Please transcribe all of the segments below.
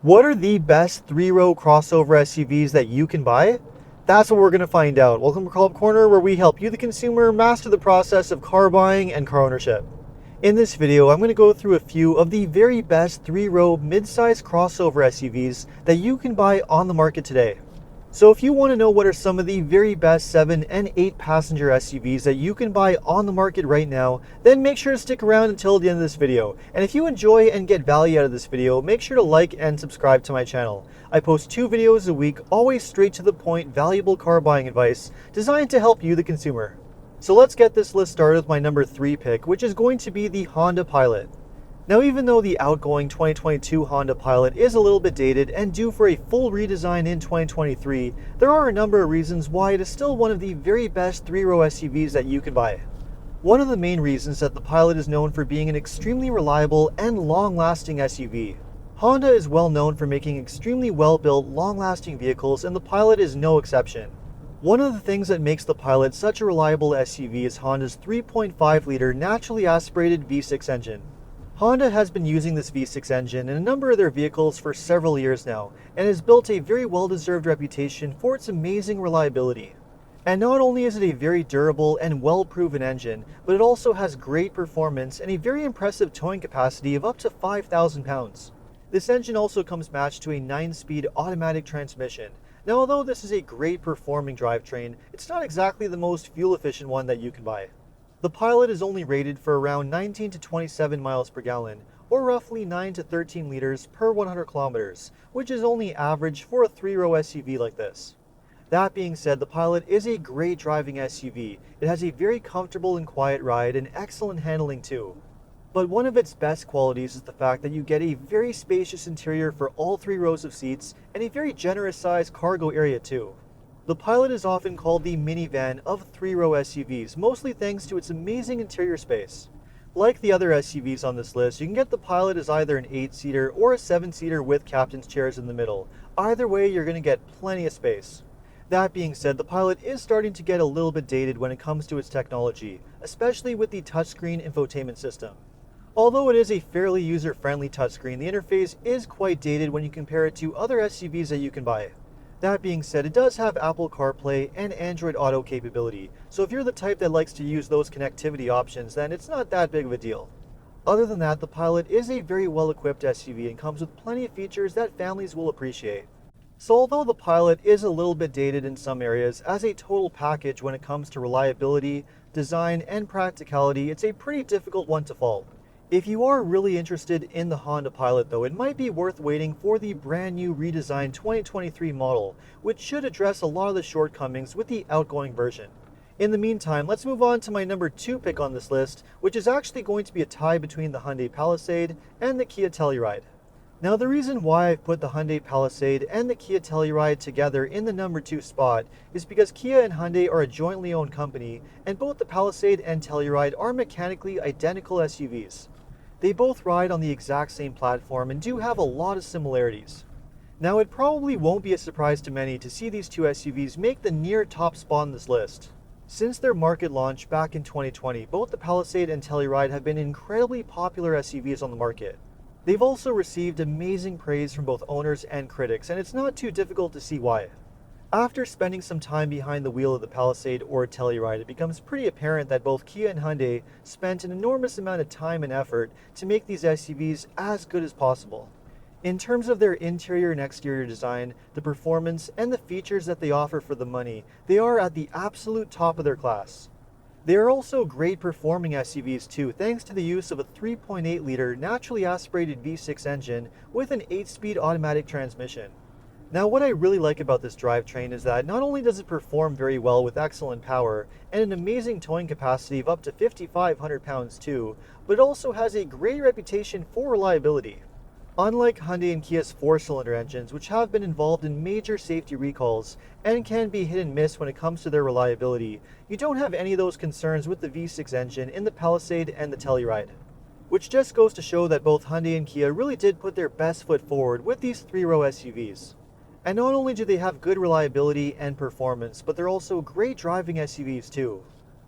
What are the best three-row crossover SUVs that you can buy? That's what we're going to find out. Welcome to Car Club Corner, where we help you, the consumer, master the process of car buying and car ownership. In this video, I'm going to go through a few of the very best three-row mid-size crossover SUVs that you can buy on the market today. So if you want to know what are some of the very best 7 and 8 passenger SUVs that you can buy on the market right now, then make sure to stick around until the end of this video. And if you enjoy and get value out of this video, make sure to like and subscribe to my channel. I post 2 videos a week, always straight to the point, valuable car buying advice designed to help you, the consumer. So let's get this list started with my number 3 pick, which is going to be the Honda Pilot. Now, even though the outgoing 2022 Honda Pilot is a little bit dated and due for a full redesign in 2023, there are a number of reasons why it is still one of the very best three-row SUVs that you can buy. One of the main reasons that the Pilot is known for being an extremely reliable and long-lasting SUV. Honda is well known for making extremely well-built, long-lasting vehicles, and the Pilot is no exception. One of the things that makes the Pilot such a reliable SUV is Honda's 3.5-liter naturally aspirated V6 engine. Honda has been using this V6 engine in a number of their vehicles for several years now, and has built a very well-deserved reputation for its amazing reliability. And not only is it a very durable and well-proven engine, but it also has great performance and a very impressive towing capacity of up to 5,000 pounds. This engine also comes matched to a 9-speed automatic transmission. Now, although this is a great performing drivetrain, it's not exactly the most fuel-efficient one that you can buy. The Pilot is only rated for around 19 to 27 miles per gallon, or roughly 9 to 13 liters per 100 kilometers, which is only average for a three-row SUV like this. That being said, the Pilot is a great driving SUV. It has a very comfortable and quiet ride and excellent handling too. But one of its best qualities is the fact that you get a very spacious interior for all 3 rows of seats and a very generous sized cargo area too. The Pilot is often called the minivan of three-row SUVs, mostly thanks to its amazing interior space. Like the other SUVs on this list, you can get the Pilot as either an 8-seater or a 7-seater with captain's chairs in the middle. Either way, you're going to get plenty of space. That being said, the Pilot is starting to get a little bit dated when it comes to its technology, especially with the touchscreen infotainment system. Although it is a fairly user-friendly touchscreen, the interface is quite dated when you compare it to other SUVs that you can buy. That being said, it does have Apple CarPlay and Android Auto capability, so if you're the type that likes to use those connectivity options, then it's not that big of a deal. Other than that, the Pilot is a very well-equipped SUV and comes with plenty of features that families will appreciate. So although the Pilot is a little bit dated in some areas, as a total package when it comes to reliability, design, and practicality, it's a pretty difficult one to fault. If you are really interested in the Honda Pilot though, it might be worth waiting for the brand new redesigned 2023 model, which should address a lot of the shortcomings with the outgoing version. In the meantime, let's move on to my number 2 pick on this list, which is actually going to be a tie between the Hyundai Palisade and the Kia Telluride. Now, the reason why I've put the Hyundai Palisade and the Kia Telluride together in the number 2 spot is because Kia and Hyundai are a jointly owned company, and both the Palisade and Telluride are mechanically identical SUVs. They both ride on the exact same platform and do have a lot of similarities. Now, it probably won't be a surprise to many to see these two SUVs make the near top spot on this list. Since their market launch back in 2020, both the Palisade and Telluride have been incredibly popular SUVs on the market. They've also received amazing praise from both owners and critics, and it's not too difficult to see why. After spending some time behind the wheel of the Palisade or Telluride, it becomes pretty apparent that both Kia and Hyundai spent an enormous amount of time and effort to make these SUVs as good as possible. In terms of their interior and exterior design, the performance, and the features that they offer for the money, they are at the absolute top of their class. They are also great performing SUVs too, thanks to the use of a 3.8-liter naturally aspirated V6 engine with an 8-speed automatic transmission. Now, what I really like about this drivetrain is that not only does it perform very well with excellent power and an amazing towing capacity of up to 5,500 pounds too, but it also has a great reputation for reliability. Unlike Hyundai and Kia's 4-cylinder engines, which have been involved in major safety recalls and can be hit and miss when it comes to their reliability, you don't have any of those concerns with the V6 engine in the Palisade and the Telluride. Which just goes to show that both Hyundai and Kia really did put their best foot forward with these three-row SUVs. And not only do they have good reliability and performance, but they're also great driving SUVs too.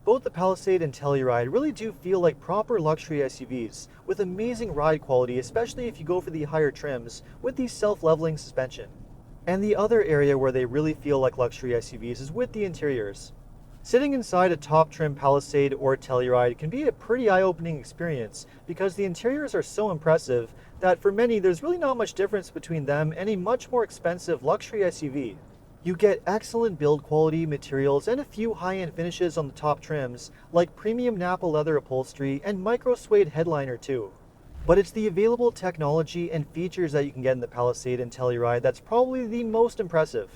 Both the Palisade and Telluride really do feel like proper luxury SUVs, with amazing ride quality, especially if you go for the higher trims with the self-leveling suspension. And the other area where they really feel like luxury SUVs is with the interiors. Sitting inside a top trim Palisade or Telluride can be a pretty eye-opening experience because the interiors are so impressive that for many there's really not much difference between them and a much more expensive luxury SUV. You get excellent build quality, materials, and a few high-end finishes on the top trims, like premium Napa leather upholstery and micro suede headliner too. But it's the available technology and features that you can get in the Palisade and Telluride that's probably the most impressive.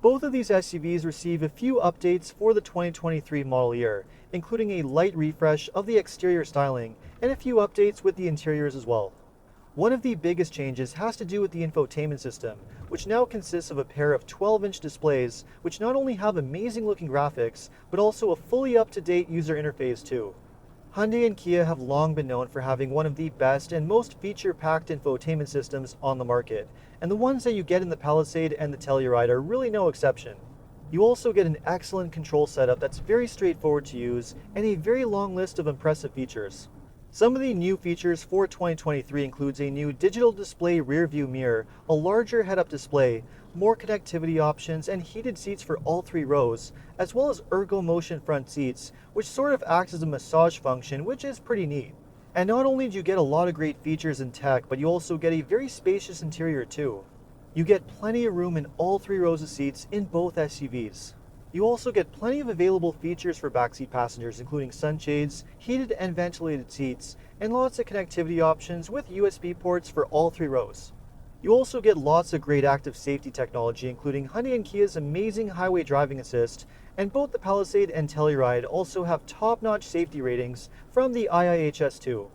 Both of these SUVs receive a few updates for the 2023 model year, including a light refresh of the exterior styling and a few updates with the interiors as well. One of the biggest changes has to do with the infotainment system, which now consists of a pair of 12-inch displays which not only have amazing looking graphics, but also a fully up-to-date user interface too. Hyundai and Kia have long been known for having one of the best and most feature-packed infotainment systems on the market, and the ones that you get in the Palisade and the Telluride are really no exception. You also get an excellent control setup that's very straightforward to use and a very long list of impressive features. Some of the new features for 2023 includes a new digital display rear view mirror, a larger head-up display, more connectivity options, and heated seats for all 3 rows, as well as ergo motion front seats, which sort of acts as a massage function, which is pretty neat. And not only do you get a lot of great features and tech, but you also get a very spacious interior too. You get plenty of room in all 3 rows of seats in both SUVs. You also get plenty of available features for backseat passengers, including sunshades, heated and ventilated seats, and lots of connectivity options with USB ports for all 3 rows. You also get lots of great active safety technology, including Hyundai and Kia's amazing highway driving assist, and both the Palisade and Telluride also have top-notch safety ratings from the IIHS too.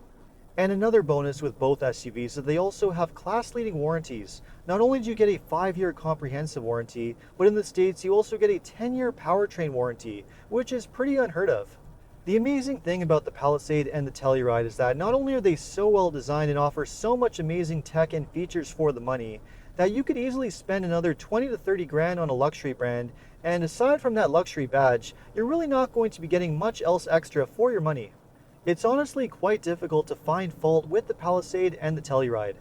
And another bonus with both SUVs is that they also have class-leading warranties. Not only do you get a 5-year comprehensive warranty, but in the States you also get a 10-year powertrain warranty, which is pretty unheard of. The amazing thing about the Palisade and the Telluride is that not only are they so well designed and offer so much amazing tech and features for the money, that you could easily spend another 20 to 30 grand on a luxury brand, and aside from that luxury badge, you're really not going to be getting much else extra for your money. It's honestly quite difficult to find fault with the Palisade and the Telluride.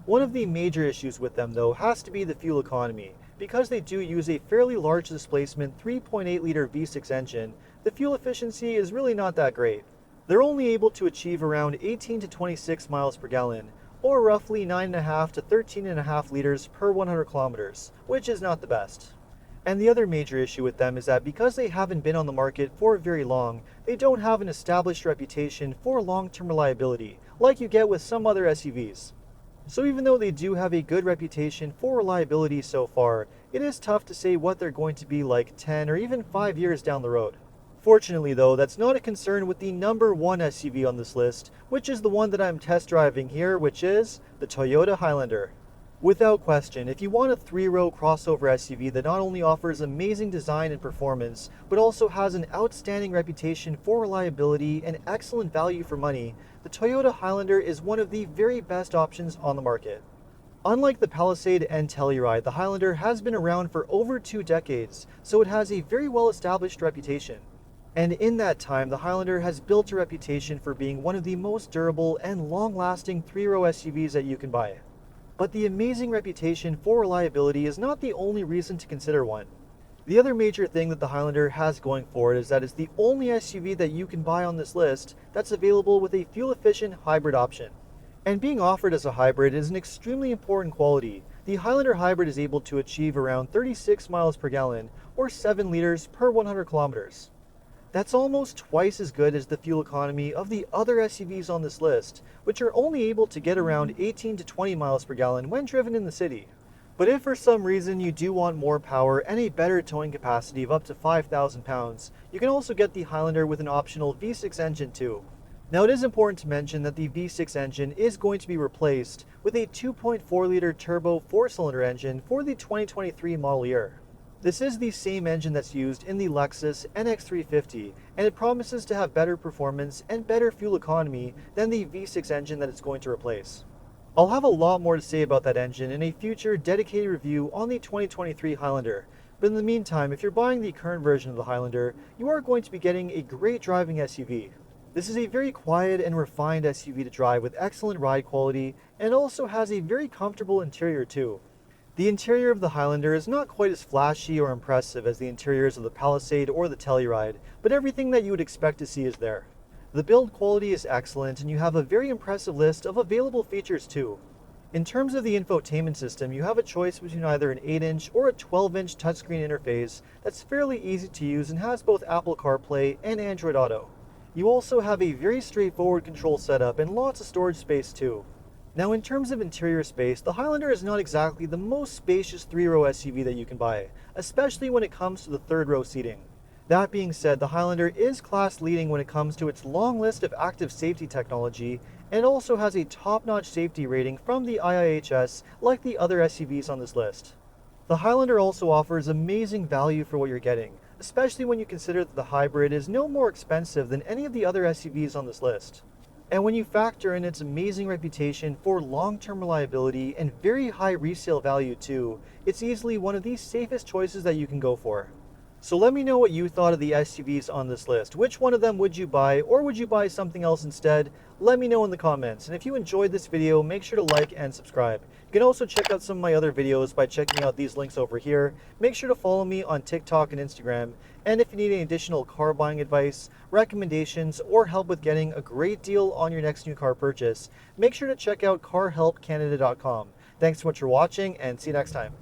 One of the major issues with them though has to be the fuel economy. Because they do use a fairly large displacement 3.8 liter V6 engine, the fuel efficiency is really not that great. They're only able to achieve around 18 to 26 miles per gallon, or roughly 9.5 to 13.5 liters per 100 kilometers, which is not the best. And the other major issue with them is that because they haven't been on the market for very long, they don't have an established reputation for long-term reliability, like you get with some other SUVs. So even though they do have a good reputation for reliability so far, it is tough to say what they're going to be like 10 or even 5 years down the road. Fortunately though, that's not a concern with the number 1 SUV on this list, which is the one that I'm test driving here, which is the Toyota Highlander. Without question, if you want a 3-row crossover SUV that not only offers amazing design and performance, but also has an outstanding reputation for reliability and excellent value for money, the Toyota Highlander is one of the very best options on the market. Unlike the Palisade and Telluride, the Highlander has been around for over 2 decades, so it has a very well-established reputation. And in that time, the Highlander has built a reputation for being one of the most durable and long-lasting 3-row SUVs that you can buy. But the amazing reputation for reliability is not the only reason to consider one. The other major thing that the Highlander has going for it is that it's the only SUV that you can buy on this list that's available with a fuel-efficient hybrid option. And being offered as a hybrid is an extremely important quality. The Highlander Hybrid is able to achieve around 36 miles per gallon, or 7 liters per 100 kilometers. That's almost twice as good as the fuel economy of the other SUVs on this list, which are only able to get around 18 to 20 miles per gallon when driven in the city. But if for some reason you do want more power and a better towing capacity of up to 5,000 pounds, you can also get the Highlander with an optional V6 engine too. Now it is important to mention that the V6 engine is going to be replaced with a 2.4 liter turbo 4-cylinder engine for the 2023 model year. This is the same engine that's used in the Lexus NX350, and it promises to have better performance and better fuel economy than the V6 engine that it's going to replace. I'll have a lot more to say about that engine in a future dedicated review on the 2023 Highlander, But in the meantime, if you're buying the current version of the Highlander, you are going to be getting a great driving SUV. This is a very quiet and refined SUV to drive with excellent ride quality, and also has a very comfortable interior too. The interior of the Highlander is not quite as flashy or impressive as the interiors of the Palisade or the Telluride, but everything that you would expect to see is there. The build quality is excellent, and you have a very impressive list of available features too. In terms of the infotainment system, you have a choice between either an 8-inch or a 12-inch touchscreen interface that's fairly easy to use and has both Apple CarPlay and Android Auto. You also have a very straightforward control setup and lots of storage space too. Now, in terms of interior space, the Highlander is not exactly the most spacious 3-row SUV that you can buy, especially when it comes to the 3rd-row seating. That being said, the Highlander is class leading when it comes to its long list of active safety technology, and also has a top-notch safety rating from the IIHS like the other SUVs on this list. The Highlander also offers amazing value for what you're getting, especially when you consider that the hybrid is no more expensive than any of the other SUVs on this list. And when you factor in its amazing reputation for long-term reliability and very high resale value too, it's easily one of the safest choices that you can go for. So let me know what you thought of the SUVs on this list. Which one of them would you buy, or would you buy something else instead? Let me know in the comments. And if you enjoyed this video, make sure to like and subscribe. You can also check out some of my other videos by checking out these links over here. Make sure to follow me on TikTok and Instagram. And if you need any additional car buying advice, recommendations, or help with getting a great deal on your next new car purchase, make sure to check out carhelpcanada.com. Thanks so much for watching, and see you next time.